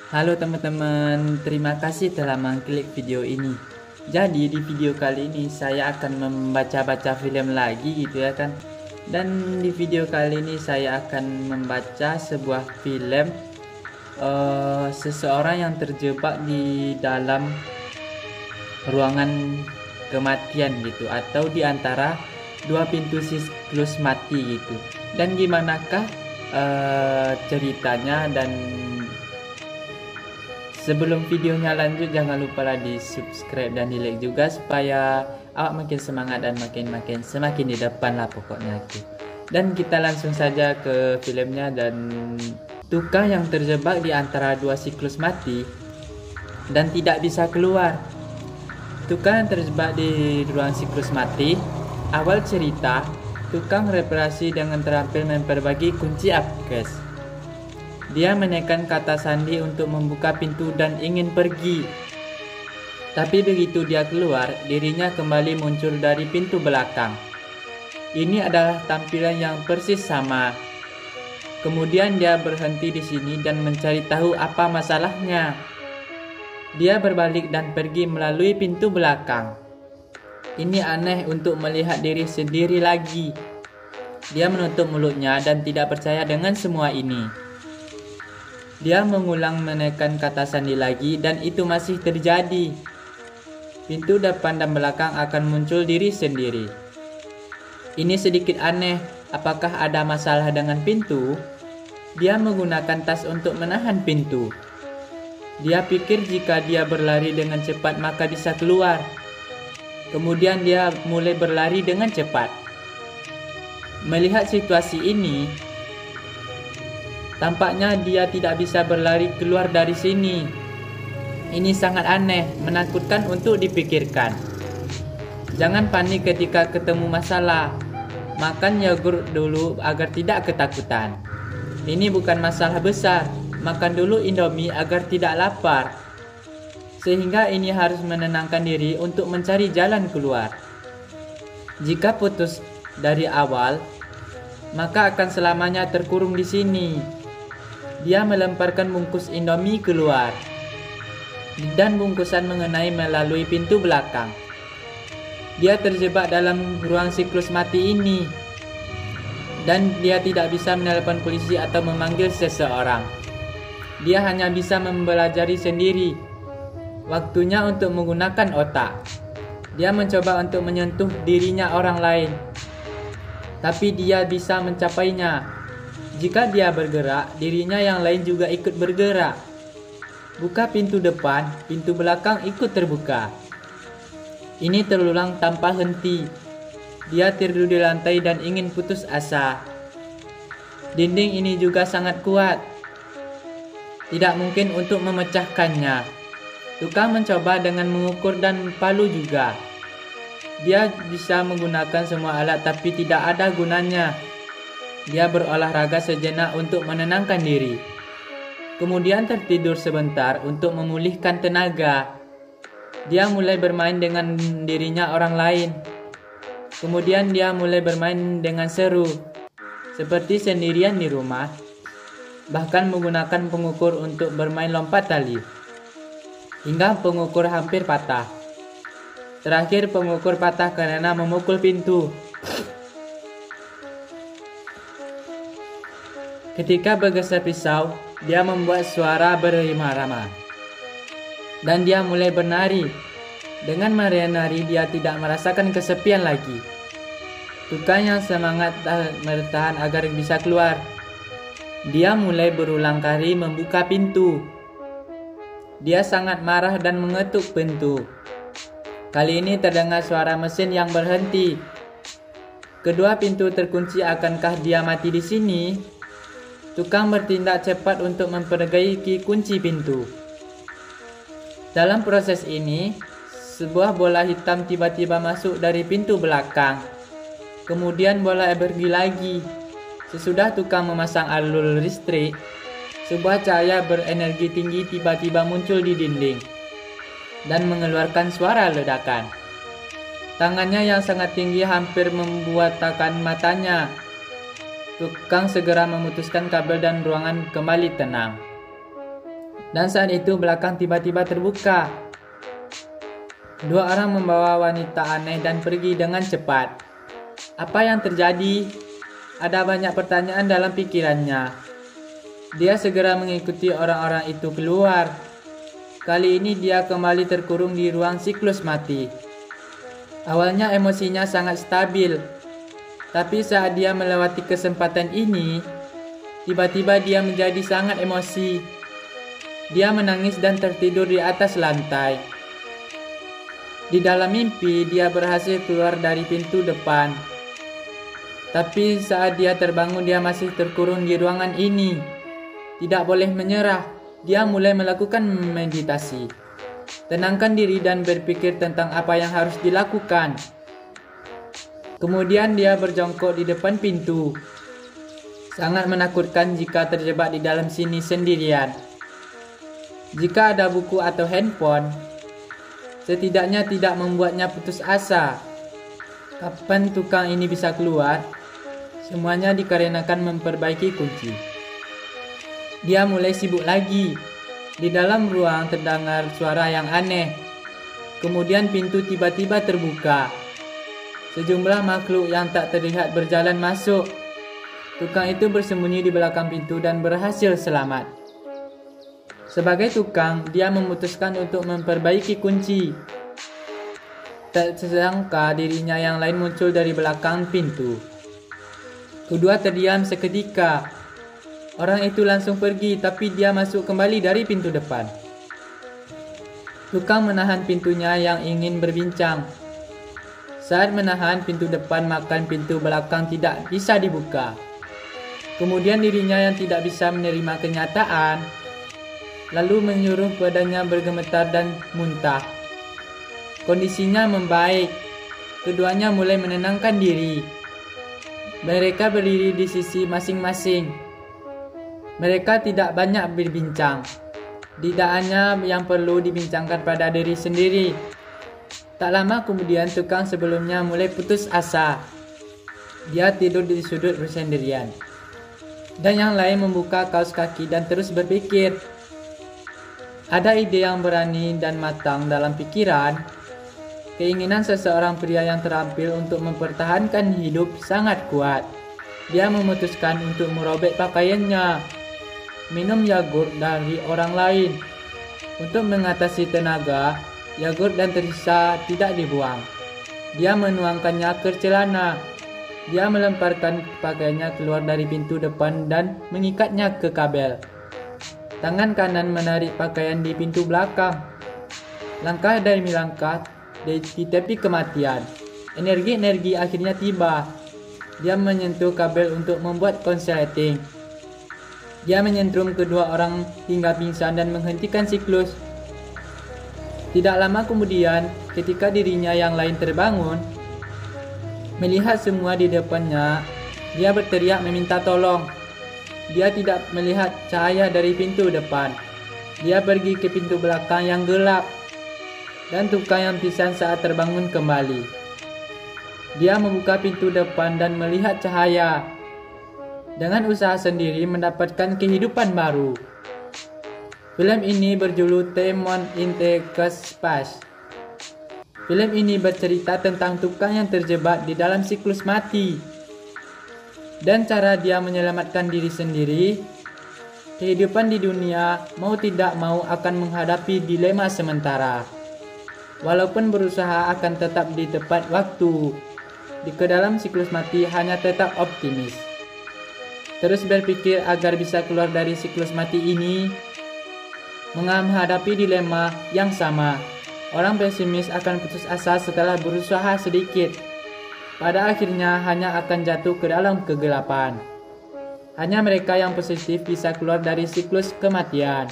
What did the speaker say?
Halo teman-teman, terima kasih telah mengklik video ini. Jadi di video kali ini saya akan membaca-baca film lagi gitu ya kan. Dan di video kali ini saya akan membaca sebuah film seseorang yang terjebak di dalam ruangan kematian gitu, atau di antara dua pintu siklus mati gitu. Dan gimanakah ceritanya, dan sebelum videonya lanjut jangan lupa di subscribe dan di like juga supaya awak makin semangat dan makin semakin di depan lah pokoknya gitu. Dan kita langsung saja ke filmnya. Dan tukang yang terjebak di antara dua siklus mati dan tidak bisa keluar. Tukang yang terjebak di ruang siklus mati. Awal cerita, tukang reparasi dengan terampil memperbagi kunci apkes. Dia menekan kata sandi untuk membuka pintu dan ingin pergi. Tapi begitu dia keluar, dirinya kembali muncul dari pintu belakang. Ini adalah tampilan yang persis sama. Kemudian dia berhenti di sini dan mencari tahu apa masalahnya. Dia berbalik dan pergi melalui pintu belakang. Ini aneh untuk melihat diri sendiri lagi. Dia menutup mulutnya dan tidak percaya dengan semua ini. Dia mengulang menekan kata sandi lagi dan itu masih terjadi. Pintu depan dan belakang akan muncul diri sendiri. Ini sedikit aneh, apakah ada masalah dengan pintu? Dia menggunakan tas untuk menahan pintu. Dia pikir jika dia berlari dengan cepat maka bisa keluar. Kemudian dia mulai berlari dengan cepat. Melihat situasi ini, tampaknya dia tidak bisa berlari keluar dari sini. Ini sangat aneh, menakutkan untuk dipikirkan. Jangan panik ketika ketemu masalah. Makan yogurt dulu agar tidak ketakutan. Ini bukan masalah besar. Makan dulu Indomie agar tidak lapar. Sehingga ini harus menenangkan diri untuk mencari jalan keluar. Jika putus dari awal, maka akan selamanya terkurung di sini. Dia melemparkan bungkus Indomie keluar, dan bungkusan mengenai melalui pintu belakang. Dia terjebak dalam ruang siklus mati ini, dan dia tidak bisa menelpon polisi atau memanggil seseorang. Dia hanya bisa mempelajari sendiri. Waktunya untuk menggunakan otak. Dia mencoba untuk menyentuh dirinya orang lain, tapi dia bisa mencapainya. Jika dia bergerak, dirinya yang lain juga ikut bergerak. Buka pintu depan, pintu belakang ikut terbuka. Ini terulang tanpa henti. Dia tidur di lantai dan ingin putus asa. Dinding ini juga sangat kuat. Tidak mungkin untuk memecahkannya. Tukang mencoba dengan mengukur dan palu juga. Dia bisa menggunakan semua alat tapi tidak ada gunanya. Dia berolahraga sejenak untuk menenangkan diri. Kemudian tertidur sebentar untuk memulihkan tenaga. Dia mulai bermain dengan dirinya orang lain. Kemudian dia mulai bermain dengan seru, seperti sendirian di rumah. Bahkan menggunakan pengukur untuk bermain lompat tali. Hingga pengukur hampir patah. Terakhir pengukur patah karena memukul pintu. Ketika bergeser pisau, dia membuat suara berirama-rama. Dan dia mulai bernari. Dengan menari dia tidak merasakan kesepian lagi. Tukang yang semangat bertahan agar bisa keluar. Dia mulai berulang kali membuka pintu. Dia sangat marah dan mengetuk pintu. Kali ini terdengar suara mesin yang berhenti. Kedua pintu terkunci. Akankah dia mati di sini? Tukang bertindak cepat untuk memperbaiki kunci pintu. Dalam proses ini, sebuah bola hitam tiba-tiba masuk dari pintu belakang. Kemudian bola pergi lagi. Sesudah tukang memasang alur listrik, sebuah cahaya berenergi tinggi tiba-tiba muncul di dinding dan mengeluarkan suara ledakan. Tangannya yang sangat tinggi hampir membuatakan matanya. Tukang segera memutuskan kabel dan ruangan kembali tenang. Dan saat itu belakang tiba-tiba terbuka. Dua orang membawa wanita aneh dan pergi dengan cepat. Apa yang terjadi? Ada banyak pertanyaan dalam pikirannya. Dia segera mengikuti orang-orang itu keluar. Kali ini dia kembali terkurung di ruang siklus mati. Awalnya emosinya sangat stabil. Tapi saat dia melewati kesempatan ini, tiba-tiba dia menjadi sangat emosi. Dia menangis dan tertidur di atas lantai. Di dalam mimpi, dia berhasil keluar dari pintu depan. Tapi saat dia terbangun, dia masih terkurung di ruangan ini. Tidak boleh menyerah. Dia mulai melakukan meditasi. Tenangkan diri dan berpikir tentang apa yang harus dilakukan. Kemudian dia berjongkok di depan pintu. Sangat menakutkan jika terjebak di dalam sini sendirian. Jika ada buku atau handphone, setidaknya tidak membuatnya putus asa. Kapan tukang ini bisa keluar? Semuanya dikarenakan memperbaiki kunci. Dia mulai sibuk lagi. Di dalam ruang terdengar suara yang aneh. Kemudian pintu tiba-tiba terbuka. Sejumlah makhluk yang tak terlihat berjalan masuk. Tukang itu bersembunyi di belakang pintu dan berhasil selamat. Sebagai tukang, dia memutuskan untuk memperbaiki kunci. Tak sangka dirinya yang lain muncul dari belakang pintu. Kedua terdiam seketika. Orang itu langsung pergi, tapi dia masuk kembali dari pintu depan. Tukang menahan pintunya yang ingin berbincang. Saat menahan pintu depan, maka pintu belakang tidak bisa dibuka. Kemudian dirinya yang tidak bisa menerima kenyataan, lalu menyuruh badannya bergemetar dan muntah. Kondisinya membaik. Keduanya mulai menenangkan diri. Mereka berdiri di sisi masing-masing. Mereka tidak banyak berbincang. Tidak hanya yang perlu dibincangkan pada diri sendiri. Tak lama kemudian tukang sebelumnya mulai putus asa. Dia tidur di sudut bersendirian. Dan yang lain membuka kaos kaki dan terus berpikir. Ada ide yang berani dan matang dalam pikiran. Keinginan seseorang pria yang terampil untuk mempertahankan hidup sangat kuat. Dia memutuskan untuk merobek pakaiannya. Minum yogurt dari orang lain. Untuk mengatasi tenaga, yogurt dan tersisa tidak dibuang. Dia menuangkannya ke celana. Dia melemparkan pakaiannya keluar dari pintu depan dan mengikatnya ke kabel. Tangan kanan menarik pakaian di pintu belakang. Langkah demi langkah di tepi kematian. Energi-energi akhirnya tiba. Dia menyentuh kabel untuk membuat konsleting. Dia menyentrum kedua orang hingga pingsan dan menghentikan siklus. Tidak lama kemudian, ketika dirinya yang lain terbangun, melihat semua di depannya, dia berteriak meminta tolong. Dia tidak melihat cahaya dari pintu depan. Dia pergi ke pintu belakang yang gelap. Dan tukang yang pingsan saat terbangun kembali. Dia membuka pintu depan dan melihat cahaya. Dengan usaha sendiri mendapatkan kehidupan baru. Film ini berjudul Demon in the Space. Film ini bercerita tentang tukang yang terjebak di dalam siklus mati. Dan cara dia menyelamatkan diri sendiri. Kehidupan di dunia mau tidak mau akan menghadapi dilema sementara. Walaupun berusaha akan tetap di tepat waktu. Di ke dalam siklus mati hanya tetap optimis. Terus berpikir agar bisa keluar dari siklus mati ini. Menghadapi dilema yang sama. Orang pesimis akan putus asa setelah berusaha sedikit. Pada akhirnya hanya akan jatuh ke dalam kegelapan. Hanya mereka yang positif bisa keluar dari siklus kematian.